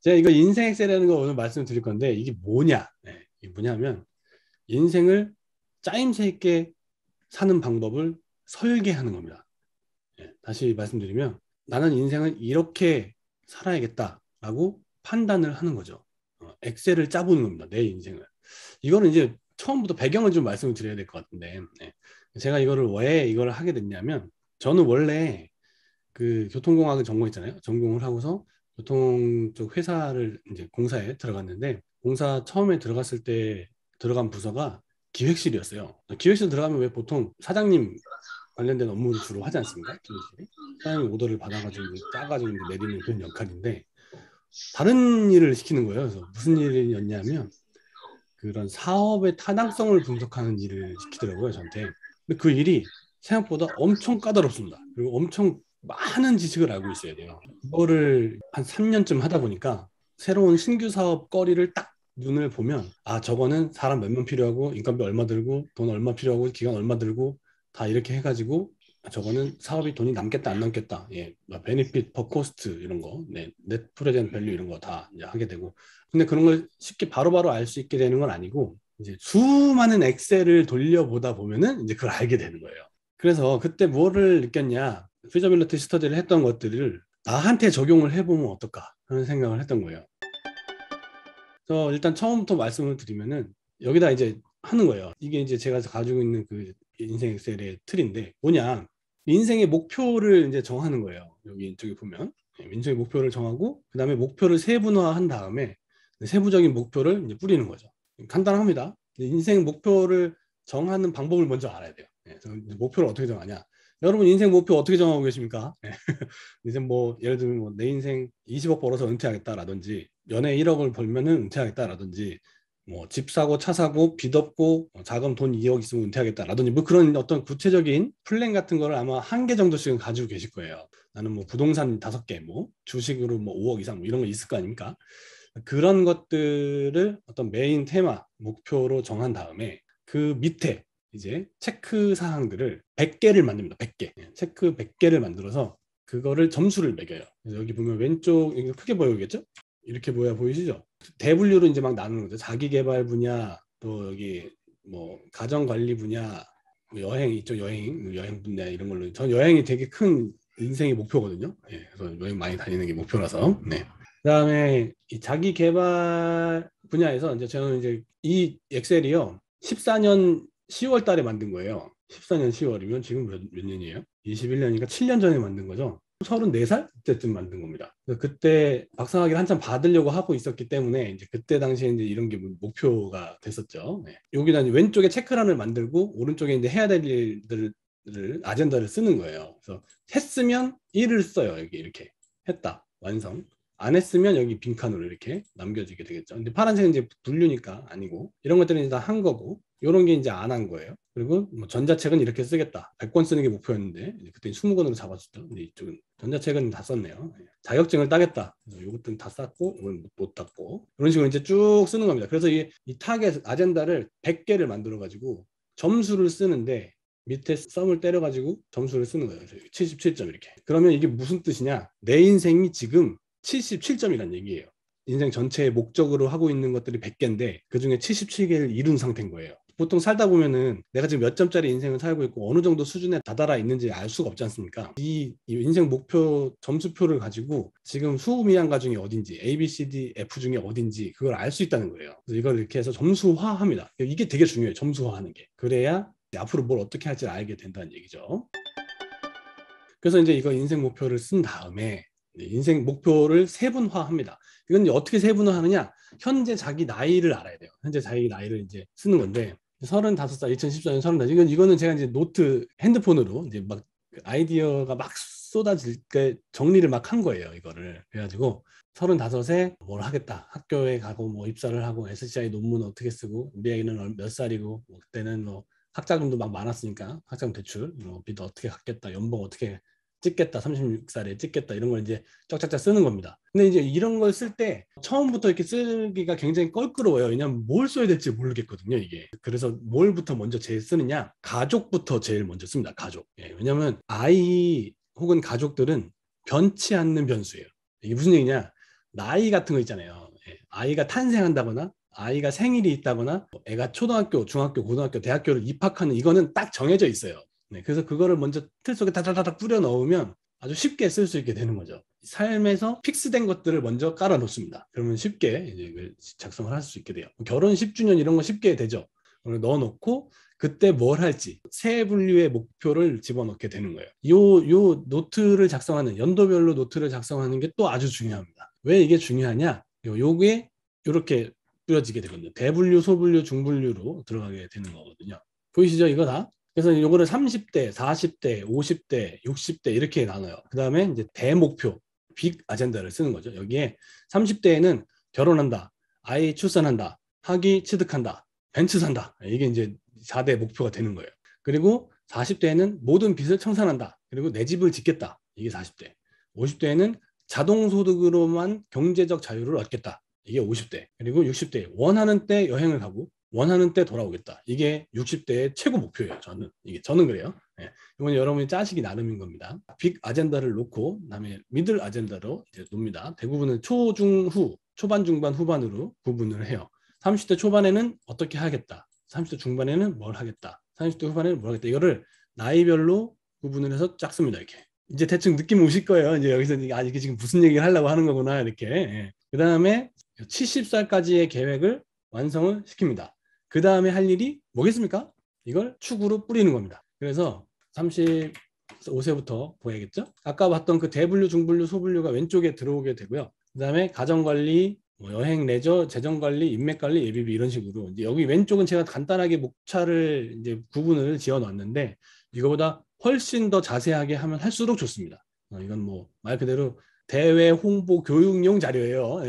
제가 이거 인생 엑셀이라는 거 오늘 말씀드릴 건데 이게 뭐냐? 네, 이게 뭐냐면 인생을 짜임새 있게 사는 방법을 설계하는 겁니다. 네, 다시 말씀드리면 나는 인생을 이렇게 살아야겠다라고 판단을 하는 거죠. 엑셀을 짜보는 겁니다. 내 인생을. 이거는 이제 처음부터 배경을 좀 말씀을 드려야 될 것 같은데 네. 제가 이거를 왜 이걸 하게 됐냐면 저는 원래 그 교통공학을 전공했잖아요. 전공을 하고서 교통 쪽 회사를 이제 공사에 들어갔는데 공사 처음에 들어갔을 때 들어간 부서가 기획실이었어요. 기획실 들어가면 왜 보통 사장님 관련된 업무를 주로 하지 않습니까? 기획실이 사장님 오더를 받아가지고 이제 짜가지고 이제 내리는 그런 역할인데 다른 일을 시키는 거예요. 그래서 무슨 일이었냐면 그런 사업의 타당성을 분석하는 일을 시키더라고요, 저한테. 근데 그 일이 생각보다 엄청 까다롭습니다. 그리고 엄청 많은 지식을 알고 있어야 돼요. 이거를 한 3년쯤 하다 보니까 새로운 신규 사업 거리를 딱 눈을 보면 아, 저거는 사람 몇 명 필요하고 인건비 얼마 들고 돈 얼마 필요하고 기간 얼마 들고 다 이렇게 해가지고 저거는 사업이 돈이 남겠다 안 남겠다 예, 베니핏 퍼 코스트 이런 거 네, 넷 프레젠트 밸류 이런 거 다 이제 하게 되고 근데 그런 걸 쉽게 바로바로 알 수 있게 되는 건 아니고 이제 수많은 엑셀을 돌려보다 보면은 이제 그걸 알게 되는 거예요. 그래서 그때 뭐를 느꼈냐? 피저빌리티 스터디를 했던 것들을 나한테 적용을 해보면 어떨까 하는 생각을 했던 거예요. 그래서 일단 처음부터 말씀을 드리면은 여기다 이제 하는 거예요. 이게 이제 제가 가지고 있는 그 인생 엑셀의 틀인데 뭐냐? 인생의 목표를 이제 정하는 거예요. 여기 이쪽에 보면 인생의 목표를 정하고 그 다음에 목표를 세분화한 다음에 세부적인 목표를 이제 뿌리는 거죠. 간단합니다. 인생 목표를 정하는 방법을 먼저 알아야 돼요. 그래서 목표를 어떻게 정하냐? 여러분 인생 목표 어떻게 정하고 계십니까? 이제 뭐 예를 들면 뭐 내 인생 20억 벌어서 은퇴하겠다라든지 연애 1억을 벌면은 은퇴하겠다라든지 뭐 집 사고 차 사고 빚 없고 자금 돈 2억 있으면 은퇴하겠다라든지 뭐 그런 어떤 구체적인 플랜 같은 거를 아마 한 개 정도씩은 가지고 계실 거예요. 나는 뭐 부동산 5개, 뭐 주식으로 뭐 5억 이상 뭐 이런 거 있을 거 아닙니까? 그런 것들을 어떤 메인 테마 목표로 정한 다음에 그 밑에 이제 체크 사항들을 100개를 만듭니다. 100개. 체크 100개를 만들어서 그거를 점수를 매겨요. 그래서 여기 보면 왼쪽 여기 크게 보이겠죠? 이렇게 보이시죠? 대분류로 이제 막 나누는 거죠. 자기 개발 분야, 또 여기 뭐 가정 관리 분야, 뭐 여행 이쪽 여행 분야 이런 걸로 전 여행이 되게 큰 인생의 목표거든요. 예, 그래서 여행 많이 다니는 게 목표라서. 네. 그다음에 이 자기 개발 분야에서 이제 저는 이제 이 엑셀이요. 14년 10월 달에 만든 거예요. 14년 10월이면 지금 몇 년이에요? 21년이니까 7년 전에 만든 거죠. 34살 때쯤 만든 겁니다. 그때 박사학위를 한참 받으려고 하고 있었기 때문에 이제 그때 당시에 이제 이런 게 목표가 됐었죠. 네. 여기다 이제 왼쪽에 체크란을 만들고 오른쪽에 이제 해야 될 일들을 아젠다를 쓰는 거예요. 그래서 했으면 1을 써요. 여기 이렇게 했다. 완성. 안 했으면 여기 빈칸으로 이렇게 남겨지게 되겠죠. 근데 파란색은 이제 분류니까 아니고 이런 것들은 이제 다 한 거고 이런 게 이제 안 한 거예요. 그리고 뭐 전자책은 이렇게 쓰겠다. 100권 쓰는 게 목표였는데 그때 20권으로 잡았었죠. 근데 이쪽은 전자책은 다 썼네요. 자격증을 따겠다. 그래서 이것들은 다 쌌고 이건 못 땄고 이런 식으로 이제 쭉 쓰는 겁니다. 그래서 이 타겟 아젠다를 100개를 만들어 가지고 점수를 쓰는데 밑에 썸을 때려가지고 점수를 쓰는 거예요. 77점 이렇게. 그러면 이게 무슨 뜻이냐? 내 인생이 지금 77점이란 얘기예요. 인생 전체의 목적으로 하고 있는 것들이 100개인데 그중에 77개를 이룬 상태인 거예요. 보통 살다 보면은 내가 지금 몇 점짜리 인생을 살고 있고 어느 정도 수준에 다다라 있는지 알 수가 없지 않습니까? 이 인생 목표 점수표를 가지고 지금 수미양가 중에 어딘지 A, B, C, D, F 중에 어딘지 그걸 알 수 있다는 거예요. 그래서 이걸 이렇게 해서 점수화합니다. 이게 되게 중요해요. 점수화하는 게. 그래야 앞으로 뭘 어떻게 할지 알게 된다는 얘기죠. 그래서 이제 이거 인생 목표를 쓴 다음에 인생 목표를 세분화합니다. 이건 이제 어떻게 세분화하느냐? 현재 자기 나이를 알아야 돼요. 현재 자기 나이를 이제 쓰는 건데 35살, 2014년 35살. 이거는 제가 이제 노트 핸드폰으로 이제 막 아이디어가 막 쏟아질 때 정리를 막 한 거예요. 이거를 그래가지고 35에 뭘 하겠다. 학교에 가고 뭐 입사를 하고 SCI 논문 어떻게 쓰고 우리 아이는 몇 살이고 뭐 그때는 뭐 학자금도 막 많았으니까 학자금 대출 뭐 빚 어떻게 갚겠다. 연봉 어떻게 찍겠다. 36살에 찍겠다. 이런 걸 이제 쫙쫙쫙 쓰는 겁니다. 근데 이제 이런 걸 쓸 때 처음부터 이렇게 쓰기가 굉장히 껄끄러워요. 왜냐면 뭘 써야 될지 모르겠거든요, 이게. 그래서 뭘부터 먼저 제일 쓰느냐? 가족부터 제일 먼저 씁니다. 가족. 예, 왜냐면 아이 혹은 가족들은 변치 않는 변수예요. 이게 무슨 얘기냐? 나이 같은 거 있잖아요. 예, 아이가 탄생한다거나 아이가 생일이 있다거나 애가 초등학교, 중학교, 고등학교, 대학교를 입학하는 이거는 딱 정해져 있어요. 네, 그래서 그거를 먼저 틀 속에 다다다닥 뿌려 넣으면 아주 쉽게 쓸 수 있게 되는 거죠. 삶에서 픽스된 것들을 먼저 깔아 놓습니다. 그러면 쉽게 이제 작성을 할 수 있게 돼요. 결혼 10주년 이런 거 쉽게 되죠. 넣어 놓고 그때 뭘 할지 세 분류의 목표를 집어넣게 되는 거예요. 요 노트를 작성하는 연도별로 노트를 작성하는 게 또 아주 중요합니다. 왜 이게 중요하냐? 요게 이렇게 뿌려지게 되거든요. 대분류, 소분류, 중분류로 들어가게 되는 거거든요. 보이시죠? 이거 다? 그래서 이거를 30대, 40대, 50대, 60대 이렇게 나눠요. 그 다음에 이제 대목표, 빅 아젠다를 쓰는 거죠. 여기에 30대에는 결혼한다, 아이 출산한다, 학위 취득한다, 벤츠 산다. 이게 이제 4대 목표가 되는 거예요. 그리고 40대에는 모든 빚을 청산한다. 그리고 내 집을 짓겠다. 이게 40대. 50대에는 자동소득으로만 경제적 자유를 얻겠다. 이게 50대. 그리고 60대 원하는 때 여행을 가고 원하는 때 돌아오겠다. 이게 60대의 최고 목표예요. 저는 그래요. 네. 이건 여러분이 짜시기 나름인 겁니다. 빅 아젠다를 놓고 그다음에 미들 아젠다로 이제 놉니다. 대부분은 초, 중, 후, 초반, 중반, 후반으로 구분을 해요. 30대 초반에는 어떻게 하겠다. 30대 중반에는 뭘 하겠다. 30대 후반에는 뭘 하겠다. 이거를 나이별로 구분을 해서 짰습니다. 이렇게. 이제 대충 느낌 오실 거예요. 이제 여기서 이게 지금 무슨 얘기를 하려고 하는 거구나. 이렇게. 예. 그 다음에 70살까지의 계획을 완성을 시킵니다. 그 다음에 할 일이 뭐겠습니까? 이걸 축으로 뿌리는 겁니다. 그래서 35세부터 보야겠죠? 아까 봤던 그 대분류, 중분류, 소분류가 왼쪽에 들어오게 되고요. 그 다음에 가정관리, 여행, 레저, 재정관리, 인맥관리, 예비비 이런 식으로 이제 여기 왼쪽은 제가 간단하게 목차를 이제 구분을 지어 놨는데 이거보다 훨씬 더 자세하게 하면 할수록 좋습니다. 이건 뭐 말 그대로 대외 홍보 교육용 자료예요.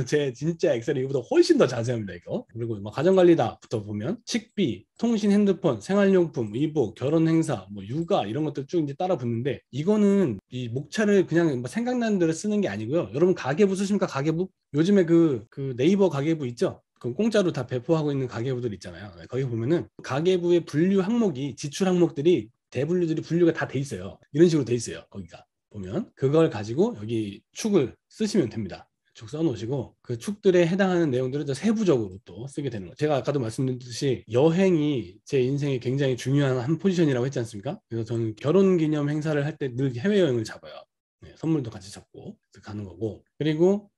제 진짜 엑셀이 이거보다 훨씬 더 자세합니다. 이거. 그리고 뭐 가정관리다부터 보면 식비, 통신, 핸드폰, 생활용품, 이복, 결혼 행사, 뭐 육아 이런 것들 쭉 이제 따라 붙는데 이거는 이 목차를 그냥 뭐 생각나는 대로 쓰는 게 아니고요. 여러분 가계부 쓰십니까? 가계부? 요즘에 그 네이버 가계부 있죠? 그 공짜로 다 배포하고 있는 가계부들 있잖아요. 거기 보면은 가계부의 분류 항목이 지출 항목들이 대분류들이 분류가 다 돼 있어요. 이런 식으로 돼 있어요. 거기가. 보면 그걸 가지고 여기 축을 쓰시면 됩니다. 축 써놓으시고 그 축들에 해당하는 내용들을 세부적으로 또 쓰게 되는 거예요. 제가 아까도 말씀드렸듯이 여행이 제 인생에 굉장히 중요한 한 포지션이라고 했지 않습니까? 그래서 저는 결혼기념 행사를 할 때 늘 해외여행을 잡아요. 네, 선물도 같이 잡고 가는 거고 그리고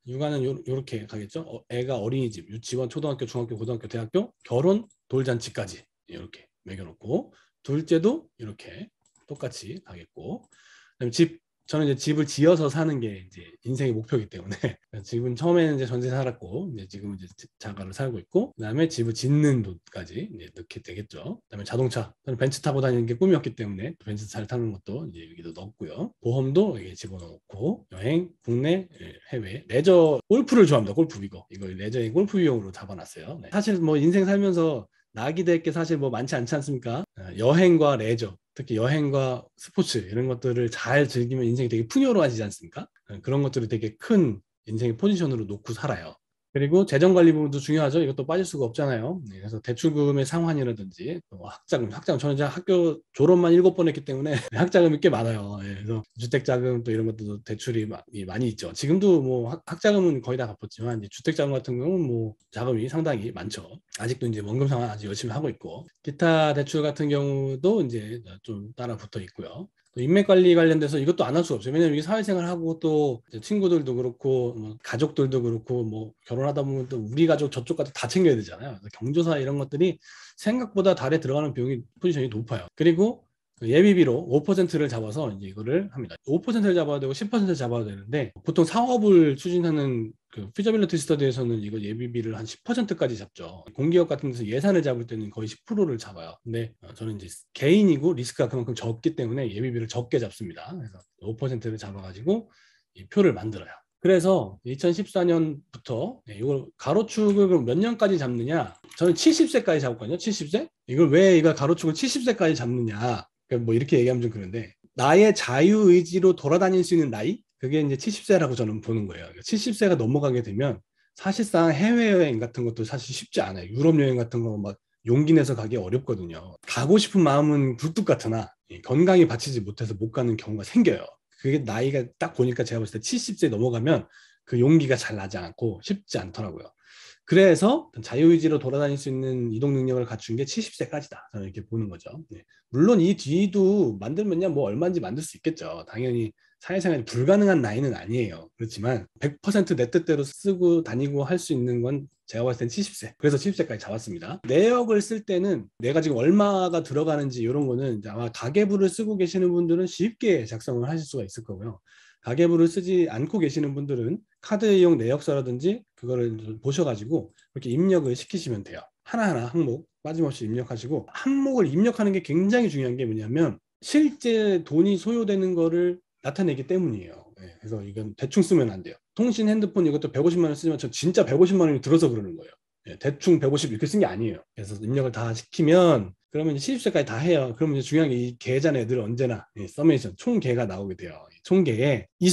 육아는 요렇게 가겠죠. 애가 어린이집, 유치원, 초등학교, 중학교, 고등학교, 대학교, 결혼, 돌잔치까지 이렇게 매겨놓고 둘째도 이렇게 똑같이 가겠고 그다음에 저는 이제 집을 지어서 사는 게 이제 인생의 목표이기 때문에 집은 처음에는 이제 전세 살았고 이제 지금은 이제 자가를 살고 있고 그다음에 집을 짓는 돈까지 이제 넣게 되겠죠. 그다음에 자동차 저는 벤츠 타고 다니는 게 꿈이었기 때문에 벤츠 잘 타는 것도 이제 여기도 넣었고요. 보험도 여기 집어넣고 여행 국내 해외 레저 골프를 좋아합니다. 골프 이거 레저의 골프 비용으로 잡아놨어요. 네. 사실 뭐 인생 살면서 낙이 될 게 사실 뭐 많지 않지 않습니까? 여행과 레저 특히 여행과 스포츠 이런 것들을 잘 즐기면 인생이 되게 풍요로워지지 않습니까? 그런 것들을 되게 큰 인생의 포지션으로 놓고 살아요. 그리고 재정관리 부분도 중요하죠. 이것도 빠질 수가 없잖아요. 네, 그래서 대출금의 상환이라든지 학자금 저는 이제 학교 졸업만 7번 했기 때문에 학자금이 꽤 많아요. 네, 그래서 주택자금 또 이런 것도 대출이 많이 있죠. 지금도 뭐 학자금은 거의 다 갚았지만 이제 주택자금 같은 경우는 뭐 자금이 상당히 많죠. 아직도 이제 원금 상환 아주 열심히 하고 있고 기타 대출 같은 경우도 이제 좀 따라 붙어 있고요. 인맥 관리 관련돼서 이것도 안 할 수 없어요. 왜냐면 이게 사회생활 하고 또 친구들도 그렇고 뭐 가족들도 그렇고 뭐 결혼하다 보면 또 우리 가족 저쪽 가족 다 챙겨야 되잖아요. 경조사 이런 것들이 생각보다 달에 들어가는 비용이 포지션이 높아요. 그리고 예비비로 5%를 잡아서 이제 이거를 합니다. 5%를 잡아야 되고 10%를 잡아야 되는데 보통 사업을 추진하는 그 피저빌리티 스터디에서는 이거 예비비를 한 10%까지 잡죠. 공기업 같은 데서 예산을 잡을 때는 거의 10%를 잡아요. 근데 저는 이제 개인이고 리스크가 그만큼 적기 때문에 예비비를 적게 잡습니다. 그래서 5%를 잡아가지고 이 표를 만들어요. 그래서 2014년부터 이걸 가로축을 그럼 몇 년까지 잡느냐? 저는 70세까지 잡았거든요. 70세? 이걸 가로축을 70세까지 잡느냐? 뭐 이렇게 얘기하면 좀 그런데 나의 자유의지로 돌아다닐 수 있는 나이? 그게 이제 70세라고 저는 보는 거예요. 70세가 넘어가게 되면 사실상 해외여행 같은 것도 사실 쉽지 않아요. 유럽 여행 같은 거 막 용기 내서 가기 어렵거든요. 가고 싶은 마음은 굴뚝 같으나 건강이 받치지 못해서 못 가는 경우가 생겨요. 그게 나이가 딱 보니까 제가 봤을 때 70세 넘어가면 그 용기가 잘 나지 않고 쉽지 않더라고요. 그래서 자유의지로 돌아다닐 수 있는 이동 능력을 갖춘 게 70세까지다. 저는 이렇게 보는 거죠. 네. 물론 이 뒤도 만들면야 뭐 얼마인지 만들 수 있겠죠. 당연히 사회생활이 불가능한 나이는 아니에요. 그렇지만 100% 내 뜻대로 쓰고 다니고 할 수 있는 건 제가 봤을 땐 70세. 그래서 70세까지 잡았습니다. 내역을 쓸 때는 내가 지금 얼마가 들어가는지 이런 거는 아마 가계부를 쓰고 계시는 분들은 쉽게 작성을 하실 수가 있을 거고요. 가계부를 쓰지 않고 계시는 분들은 카드 이용 내역서라든지 그거를 보셔가지고 그렇게 입력을 시키시면 돼요. 하나하나 항목 빠짐없이 입력하시고, 항목을 입력하는 게 굉장히 중요한 게 뭐냐면 실제 돈이 소요되는 거를 나타내기 때문이에요. 네, 그래서 이건 대충 쓰면 안 돼요. 통신 핸드폰 이것도 150만 원 쓰지만 저 진짜 150만 원이 들어서 그러는 거예요. 네, 대충 150 이렇게 쓴 게 아니에요. 그래서 입력을 다 시키면 그러면 이제 70세까지 다 해요. 그러면 이제 중요한 게 이 계좌는 애들은 언제나 서메이션 총계가 나오게 돼요. 총계에 이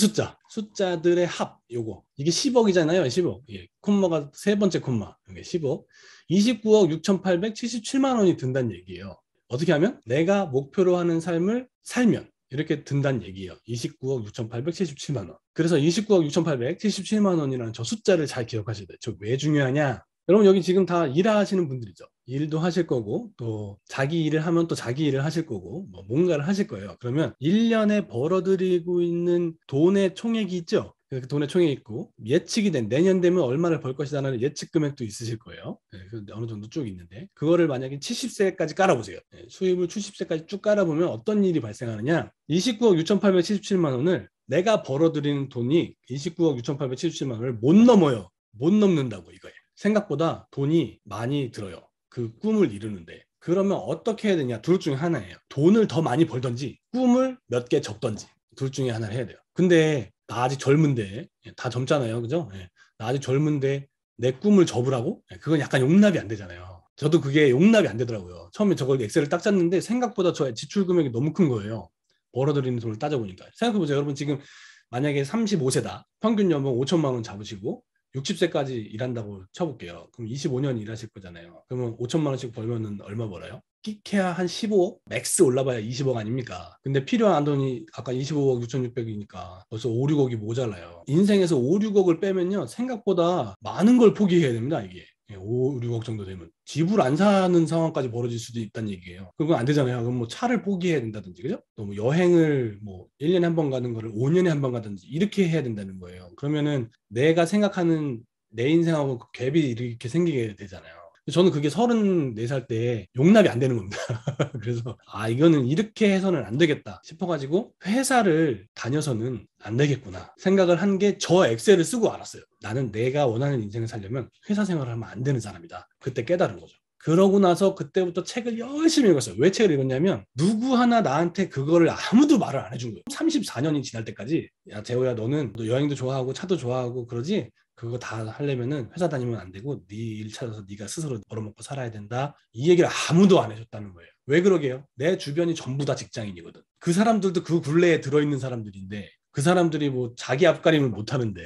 숫자들의 합, 요거 이게 10억이잖아요. 10억. 예, 콤마가 세 번째 콤마 이게 10억. 29억 6,877만 원이 든다는 얘기예요. 어떻게 하면 내가 목표로 하는 삶을 살면 이렇게 든다는 얘기예요. 29억 6,877만 원. 그래서 29억 6,877만 원이라는 저 숫자를 잘 기억하셔야 돼요. 저 왜 중요하냐? 여러분 여기 지금 다 일하시는 분들이죠. 일도 하실 거고 또 자기 일을 하면 또 자기 일을 하실 거고 뭐 뭔가를 하실 거예요. 그러면 1년에 벌어들이고 있는 돈의 총액이 있죠. 그 돈의 총액이 있고 예측이 된 내년 되면 얼마를 벌 것이다라는 예측 금액도 있으실 거예요. 네, 어느 정도 쭉 있는데 그거를 만약에 70세까지 깔아보세요. 네, 수입을 70세까지 쭉 깔아보면 어떤 일이 발생하느냐. 29억 6,877만 원을 내가 벌어들이는 돈이 29억 6,877만 원을 못 넘어요. 못 넘는다고 이거예요. 생각보다 돈이 많이 들어요. 그 꿈을 이루는데. 그러면 어떻게 해야 되냐? 둘 중에 하나예요. 돈을 더 많이 벌던지 꿈을 몇 개 접던지 둘 중에 하나를 해야 돼요. 근데 나 아직 젊은데 다 젊잖아요. 그죠? 예. 나 아직 젊은데 내 꿈을 접으라고? 예, 그건 약간 용납이 안 되잖아요. 저도 그게 용납이 안 되더라고요. 처음에 저걸 엑셀을 딱 짰는데 생각보다 저 지출 금액이 너무 큰 거예요. 벌어들이는 돈을 따져보니까. 생각해보세요. 여러분 지금 만약에 35세다. 평균 연봉 5천만 원 잡으시고 60세까지 일한다고 쳐볼게요. 그럼 25년 일하실 거잖아요. 그러면 5천만 원씩 벌면은 얼마 벌어요? 끼케야 한 15억? 맥스 올라봐야 20억 아닙니까? 근데 필요한 돈이 아까 25억 6,600이니까 벌써 5, 6억이 모자라요. 인생에서 5, 6억을 빼면요. 생각보다 많은 걸 포기해야 됩니다, 이게. 5, 6억 정도 되면 집을 안 사는 상황까지 벌어질 수도 있다는 얘기예요. 그건 안 되잖아요. 그럼 뭐 차를 포기해야 된다든지, 그죠? 또 뭐 여행을 뭐 1년에 한 번 가는 거를 5년에 한 번 가든지 이렇게 해야 된다는 거예요. 그러면은 내가 생각하는 내 인생하고 그 갭이 이렇게 생기게 되잖아요. 저는 그게 34살 때 용납이 안 되는 겁니다. 그래서 이거는 이렇게 해서는 안 되겠다 싶어가지고 회사를 다녀서는 안 되겠구나 생각을 한 게 저 엑셀을 쓰고 알았어요. 나는 내가 원하는 인생을 살려면 회사 생활을 하면 안 되는 사람이다. 그때 깨달은 거죠. 그러고 나서 그때부터 책을 열심히 읽었어요. 왜 책을 읽었냐면 누구 하나 나한테 그거를 아무도 말을 안 해준 거예요. 34년이 지날 때까지 야 재호야 너는 너 여행도 좋아하고 차도 좋아하고 그러지 그거 다 하려면은 회사 다니면 안 되고 네 일 찾아서 네가 스스로 벌어먹고 살아야 된다. 이 얘기를 아무도 안 해줬다는 거예요. 왜 그러게요? 내 주변이 전부 다 직장인이거든. 그 사람들도 그 굴레에 들어있는 사람들인데 그 사람들이 뭐 자기 앞가림을 못 하는데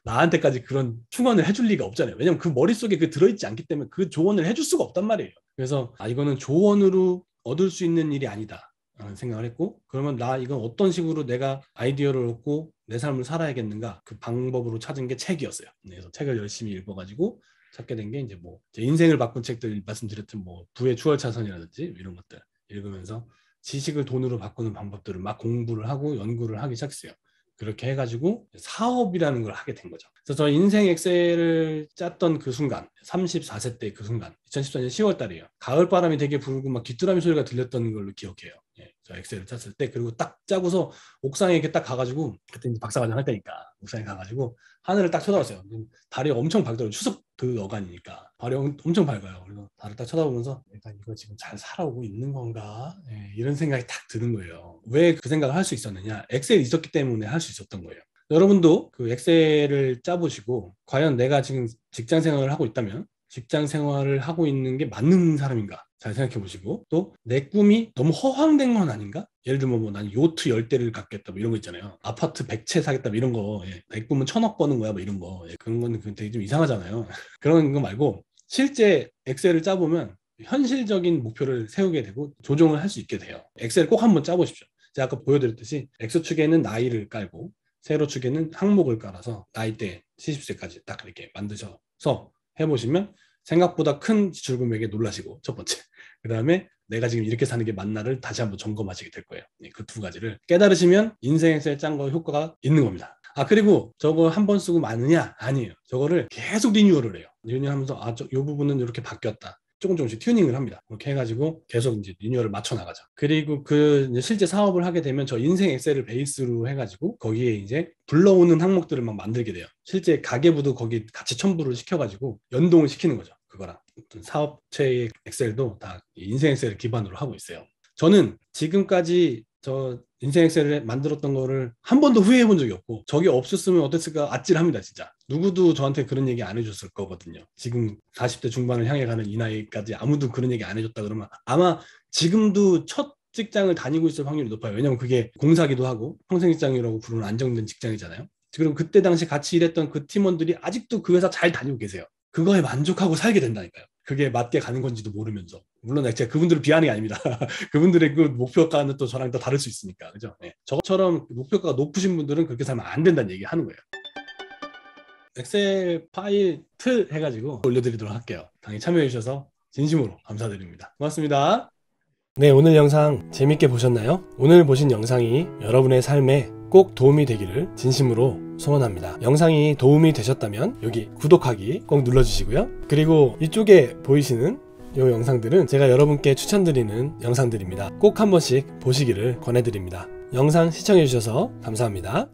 나한테까지 그런 충원을 해줄 리가 없잖아요. 왜냐면 그 머릿속에 그 들어있지 않기 때문에 그 조언을 해줄 수가 없단 말이에요. 그래서 이거는 조언으로 얻을 수 있는 일이 아니다 라는 생각을 했고 그러면 나 이건 어떤 식으로 내가 아이디어를 얻고 내 삶을 살아야겠는가 그 방법으로 찾은 게 책이었어요. 그래서 책을 열심히 읽어가지고 찾게 된 게 이제 뭐 제 인생을 바꾼 책들 말씀드렸던 뭐 부의 추월차선이라든지 이런 것들 읽으면서 지식을 돈으로 바꾸는 방법들을 막 공부를 하고 연구를 하기 시작했어요. 그렇게 해가지고 사업이라는 걸 하게 된 거죠. 그래서 저 인생 엑셀을 짰던 그 순간 34세 때 그 순간 2014년 10월 달이에요. 가을 바람이 되게 불고 막 귀뚜라미 소리가 들렸던 걸로 기억해요. 예, 저 엑셀을 짰을 때 그리고 딱 짜고서 옥상에 이렇게 딱 가가지고 그때 이제 박사과정 할 때니까 옥상에 가가지고 하늘을 딱 쳐다봤어요. 달이 엄청 밝더라고요. 추석 그 어간이니까 달이 엄청 밝아요. 그래서 달을 딱 쳐다보면서 내가 이거 지금 잘 살아오고 있는 건가? 예, 이런 생각이 딱 드는 거예요. 왜 그 생각을 할 수 있었느냐? 엑셀이 있었기 때문에 할 수 있었던 거예요. 여러분도 그 엑셀을 짜보시고 과연 내가 지금 직장 생활을 하고 있다면 직장 생활을 하고 있는 게 맞는 사람인가 잘 생각해 보시고 또 내 꿈이 너무 허황된 건 아닌가? 예를 들면 뭐 난 요트 10대를 갖겠다 뭐 이런 거 있잖아요. 아파트 100채 사겠다 뭐 이런 거. 예. 내 꿈은 1,000억 버는 거야 뭐 이런 거. 예. 그런 거는 되게 좀 이상하잖아요. 그런 거 말고 실제 엑셀을 짜보면 현실적인 목표를 세우게 되고 조정을 할 수 있게 돼요. 엑셀을 꼭 한번 짜보십시오. 제가 아까 보여드렸듯이 X축에는 나이를 깔고 세로 축에는 항목을 깔아서 나이대 70세까지 딱 이렇게 만드셔서 해보시면 생각보다 큰 지출 금액에 놀라시고, 첫 번째. 그 다음에 내가 지금 이렇게 사는 게 맞나를 다시 한번 점검하시게 될 거예요. 그 두 가지를 깨달으시면 인생 엑셀 짠 거 효과가 있는 겁니다. 그리고 저거 한 번 쓰고 많으냐? 아니에요. 저거를 계속 리뉴얼을 해요. 리뉴얼하면서 요 부분은 이렇게 바뀌었다. 조금씩 튜닝을 합니다. 그렇게 해가지고 계속 이제 리뉴얼을 맞춰 나가죠. 그리고 이제 실제 사업을 하게 되면 저 인생 엑셀을 베이스로 해가지고 거기에 이제 불러오는 항목들을 막 만들게 돼요. 실제 가계부도 거기 같이 첨부를 시켜가지고 연동을 시키는 거죠. 그거랑 어떤 사업체의 엑셀도 다 인생 엑셀을 기반으로 하고 있어요. 저는 지금까지 저 인생 엑셀을 만들었던 거를 한 번도 후회해 본 적이 없고, 저게 없었으면 어땠을까 아찔합니다. 진짜 누구도 저한테 그런 얘기 안 해줬을 거거든요. 지금 40대 중반을 향해 가는 이 나이까지 아무도 그런 얘기 안 해줬다 그러면 아마 지금도 첫 직장을 다니고 있을 확률이 높아요. 왜냐면 그게 공사기도 하고 평생 직장이라고 부르는 안정된 직장이잖아요. 그럼 그때 당시 같이 일했던 그 팀원들이 아직도 그 회사 잘 다니고 계세요. 그거에 만족하고 살게 된다니까요. 그게 맞게 가는 건지도 모르면서. 물론 제가 그분들을 비하는 게 아닙니다. 그분들의 그 목표가는 또 저랑 또 다를 수 있으니까. 그죠? 네. 저처럼 목표가가 높으신 분들은 그렇게 살면 안 된다는 얘기 하는 거예요. 엑셀 파일 틀 해가지고 올려드리도록 할게요. 강의 참여해 주셔서 진심으로 감사드립니다. 고맙습니다. 네, 오늘 영상 재밌게 보셨나요? 오늘 보신 영상이 여러분의 삶에 꼭 도움이 되기를 진심으로 소원합니다. 영상이 도움이 되셨다면 여기 구독하기 꼭 눌러주시고요. 그리고 이쪽에 보이시는 이 영상들은 제가 여러분께 추천드리는 영상들입니다. 꼭 한 번씩 보시기를 권해드립니다. 영상 시청해주셔서 감사합니다.